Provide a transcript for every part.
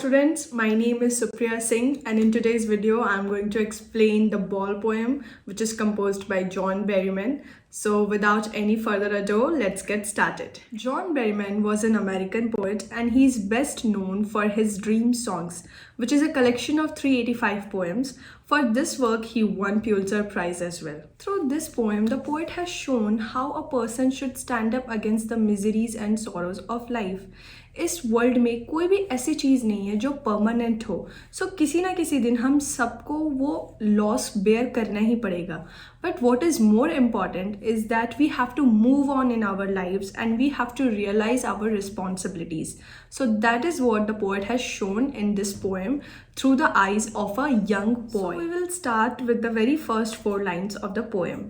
students, my name is Supriya Singh and in today's video I'm going to explain the ball poem which is composed by John Berryman. So without any further ado, let's get started. John Berryman was an American poet and he's best known for his Dream Songs, which is a collection of 385 poems. For this work, he won Pulitzer Prize as well. Through this poem, the poet has shown how a person should stand up against the miseries and sorrows of life. इस world में कोई भी ऐसी चीज़ नहीं है जो permanent हो. सो किसी ना किसी दिन हम सबको वो लॉस बेयर करना ही पड़ेगा. But what is more important is that we have to move on in our lives and we have to realise our responsibilities. So that is what the poet has shown in this poem through the eyes of a young boy. So we will start with the very first 4 lines of the poem.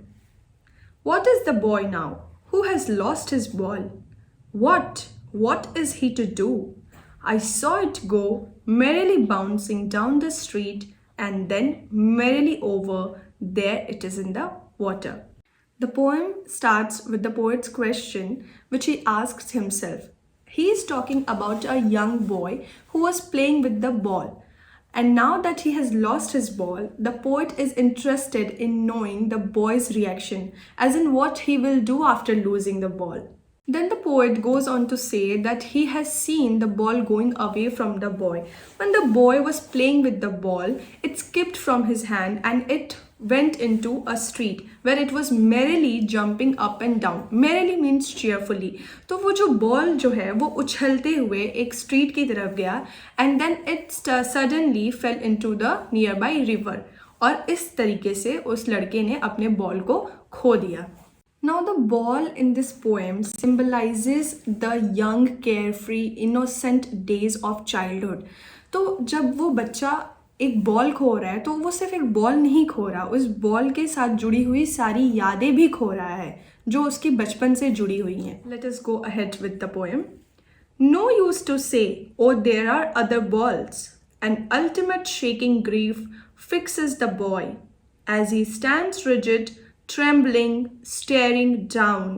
What is the boy now who has lost his ball? What is he to do? I saw it go merrily bouncing down the street and then merrily over. There it is in the water. The poem starts with the poet's question which he asks himself. He is talking about a young boy who was playing with the ball. And now that he has lost his ball, the poet is interested in knowing the boy's reaction, as in what he will do after losing the ball. Then the poet goes on to say that he has seen the ball going away from the boy. When the boy was playing with the ball, it skipped from his hand and it went into a street where it was merrily jumping up and down. Merrily means cheerfully. तो वो जो ball जो है वो उछलते हुए एक street की तरफ गया and then it suddenly fell into the nearby river. और इस तरीके से उस लड़के ने अपने बॉल को खो दिया. Now the ball in this poem symbolizes the young, carefree, innocent days of childhood. तो जब वो बच्चा एक बॉल खो रहा है तो वो सिर्फ एक बॉल नहीं खो रहा, उस बॉल के साथ जुड़ी हुई सारी यादें भी खो रहा है जो उसकी बचपन से जुड़ी हुई हैं. Let us go ahead with the poem. No use to say, oh there are other balls. An ultimate shaking grief fixes the boy as he stands rigid, trembling, staring down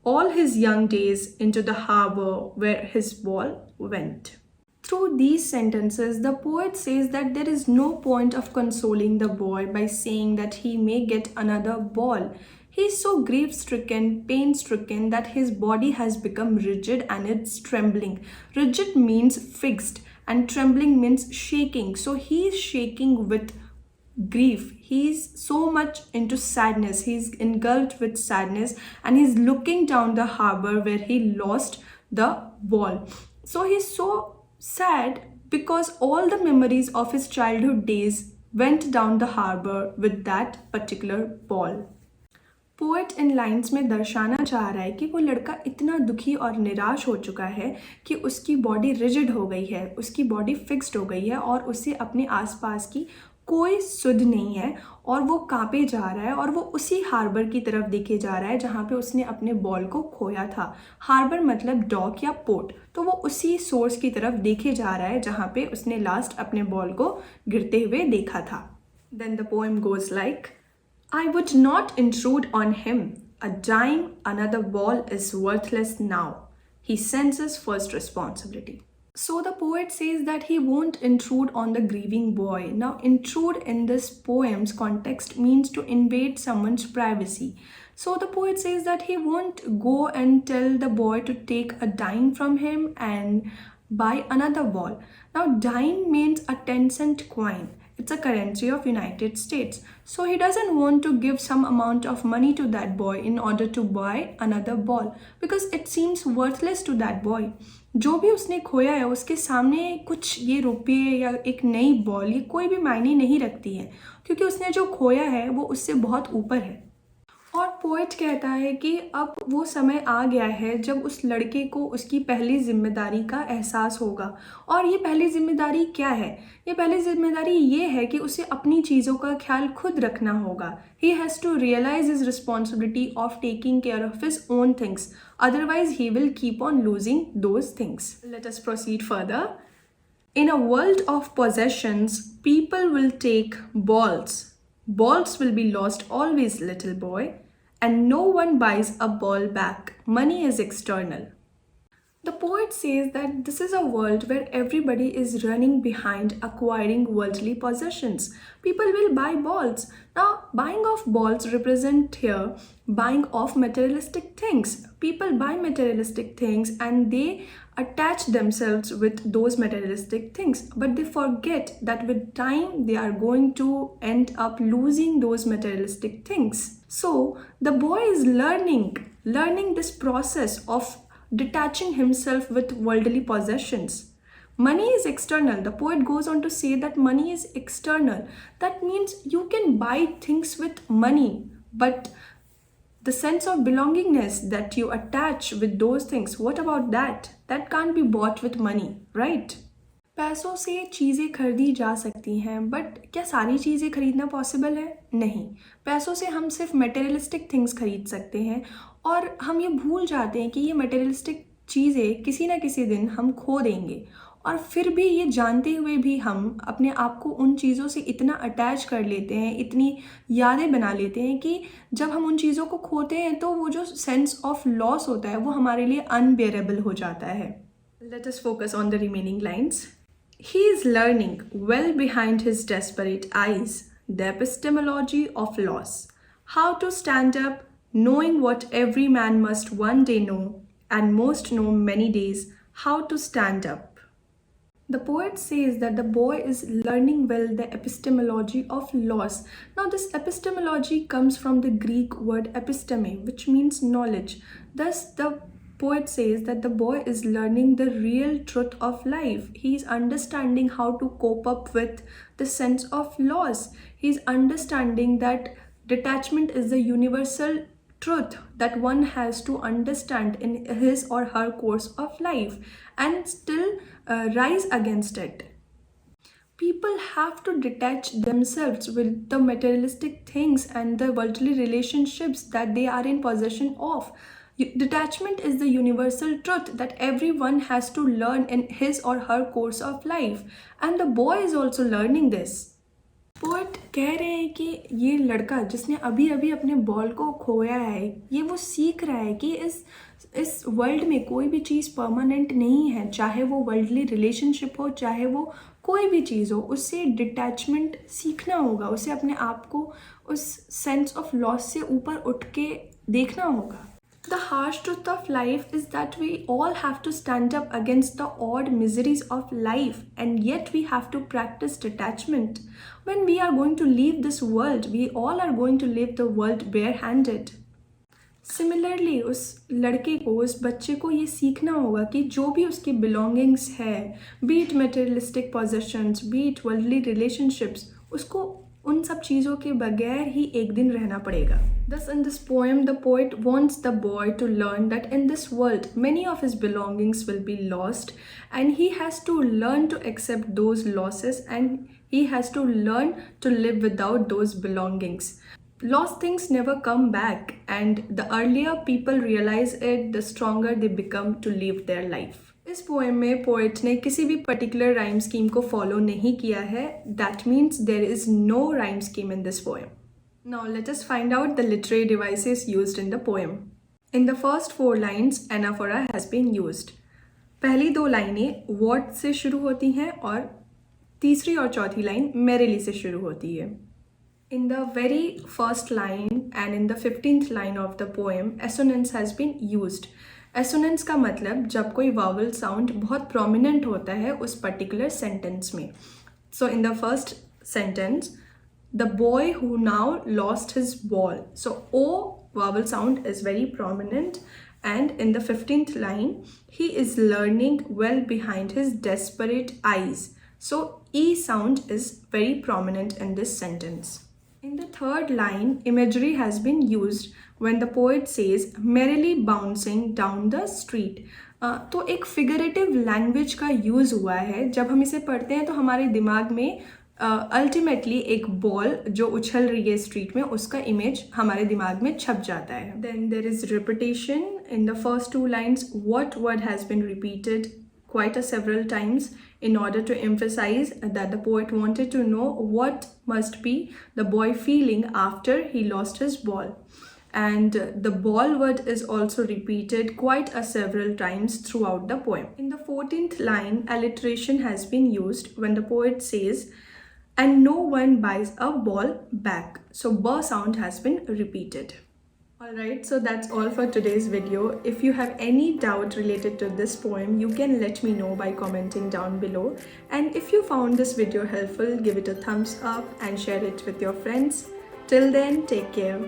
all his young days into the harbor where his ball went. Through these sentences, the poet says that there is no point of consoling the boy by saying that he may get another ball. He is so grief-stricken, pain-stricken that his body has become rigid and it's trembling. Rigid means fixed and trembling means shaking. So he is shaking with grief. He's so much into sadness. He's engulfed with sadness and he's looking down the harbor where he lost the ball. So he's so sad because all the memories of his childhood days went down the harbor with that particular ball. Poet in lines में दर्शाना चाह रहा है कि वो लड़का इतना दुखी और निराश हो चुका है कि उसकी बॉडी रिजिड हो गई है, उसकी बॉडी फिक्स्ड हो गई है और उसे अपने आसपास की कोई सुध नहीं है और वो कांपे जा रहा है और वो उसी हार्बर की तरफ देखे जा रहा है जहाँ पे उसने अपने बॉल को खोया था. हार्बर मतलब डॉक या पोर्ट, तो वो उसी सोर्स की तरफ देखे जा रहा है जहाँ पे उसने लास्ट अपने बॉल को गिरते हुए देखा था. Then the poem goes like, I would not intrude on him. A dime, another ball is worthless now. He senses first responsibility. So the poet says that he won't intrude on the grieving boy. Now, intrude in this poem's context means to invade someone's privacy. So the poet says that he won't go and tell the boy to take a dime from him and buy another ball. Now, dime means a 10-cent coin. It's a currency of United States. So he doesn't want to give some amount of money to that boy in order to buy another ball because it seems worthless to that boy. जो भी उसने खोया है उसके सामने कुछ ये रुपये या एक नई बॉल ये कोई भी मायने नहीं रखती है क्योंकि उसने जो खोया है वो उससे बहुत ऊपर है. और पोएट कहता है कि अब वो समय आ गया है जब उस लड़के को उसकी पहली जिम्मेदारी का एहसास होगा. और ये पहली जिम्मेदारी क्या है? ये पहली जिम्मेदारी ये है कि उसे अपनी चीज़ों का ख्याल खुद रखना होगा. He has to realize his responsibility of taking care of his own things. Otherwise, he will keep on losing those things. Let us proceed further. In a world of possessions, people will take balls. Balls will be lost always, little boy. And no one buys a ball back. Money is external. The poet says that this is a world where everybody is running behind acquiring worldly possessions. People will buy balls. Now, buying of balls represent here buying of materialistic things. People buy materialistic things and they attach themselves with those materialistic things, but they forget that with time they are going to end up losing those materialistic things. So, the boy is learning this process of detaching himself with worldly possessions. Money is external. The poet goes on to say that money is external. That means you can buy things with money, but the sense of belongingness that you attach with those things, what about that? That can't be bought with money, right? पैसों से चीज़ें खरीदी जा सकती हैं, but क्या सारी चीज़ें खरीदना पॉसिबल है? नहीं। पैसों से हम सिर्फ मटेरियलिस्टिक थिंग्स खरीद सकते हैं और हम ये भूल जाते हैं कि ये मटेरियलिस्टिक चीज़ें किसी ना किसी दिन हम खो देंगे, और फिर भी ये जानते हुए भी हम अपने आप को उन चीज़ों से इतना अटैच कर लेते हैं, इतनी यादें बना लेते हैं कि जब हम उन चीज़ों को खोते हैं तो वो जो सेंस ऑफ लॉस होता है वो हमारे लिए अनबेरेबल हो जाता है. Let us focus on the remaining lines. He is learning well behind his desperate eyes the epistemology of loss, how to stand up, knowing what every man must one day know, and most know many days, how to stand up. The poet says that the boy is learning well the epistemology of loss. Now, this epistemology comes from the Greek word episteme, which means knowledge. Thus, the poet says that the boy is learning the real truth of life. He is understanding how to cope up with the sense of loss. He is understanding that detachment is the universal truth that one has to understand in his or her course of life and still rise against it. People have to detach themselves with the materialistic things and the worldly relationships that they are in possession of. Detachment is the universal truth that everyone has to learn in his or her course of life, and the boy is also learning this. Poet कह रहे हैं कि ये लड़का जिसने अभी अभी अपने बॉल को खोया है, ये वो सीख रहा है कि इस वर्ल्ड में कोई भी चीज़ परमानेंट नहीं है, चाहे वो वर्ल्डली रिलेशनशिप हो, चाहे वो कोई भी चीज़ हो, उससे डिटैचमेंट सीखना होगा, उसे अपने आप को उस सेंस ऑफ लॉस से ऊपर उठ के देखना होगा. The harsh truth of life is that we all have to stand up against the odd miseries of life, and yet we have to practice detachment. When we are going to leave this world, we all are going to leave the world barehanded. Similarly, उस लड़के को, उस बच्चे को ये सीखना होगा कि जो भी उसके belongings है, be it materialistic possessions, be it worldly relationships, उसको उन सब चीज़ों के बगैर ही एक दिन रहना पड़ेगा. Thus, in this poem, the poet wants the boy to learn that in this world, many of his belongings will be lost, and he has to learn to accept those losses, and he has to learn to live without those belongings. Lost things never come back, and the earlier people realize it, the stronger they become to live their life. इस poem में poet ने किसी भी particular rhyme scheme को follow नहीं किया है. That means there is no rhyme scheme in this poem. Now let us find out the literary devices used in the poem. In the first 4 lines anaphora has been used. पहली 2 लाइनें what से शुरू होती हैं और तीसरी और चौथी लाइन मेरेली से शुरू होती है. In the very first line and in the 15th line of the poem, assonance has been used. Assonance का मतलब जब कोई vowel sound बहुत prominent होता है उस particular sentence में. So in the first sentence, the boy who now lost his ball. So O vowel sound is very prominent, and in the 15th line, he is learning well behind his desperate eyes. So E sound is very prominent in this sentence. In the third line, imagery has been used when the poet says merrily bouncing down the street. तो एक figurative language का use हुआ है. जब हम इसे पढ़ते हैं तो हमारे दिमाग में अल्टीमेटली एक बॉल जो उछल रही है स्ट्रीट में, उसका इमेज हमारे दिमाग में छप जाता है. Then there is repetition in the first 2 lines. What word has been repeated quite several times in order to emphasize that the poet wanted to know what must be the boy feeling after he lost his ball. and the ball word is also repeated quite several times throughout the poem. In the 14th line, alliteration has been used when the poet says, "And no one buys a ball back." So B sound has been repeated. Alright, so that's all for today's video. If you have any doubt related to this poem, you can let me know by commenting down below. And if you found this video helpful, give it a thumbs up and share it with your friends. Till then, take care.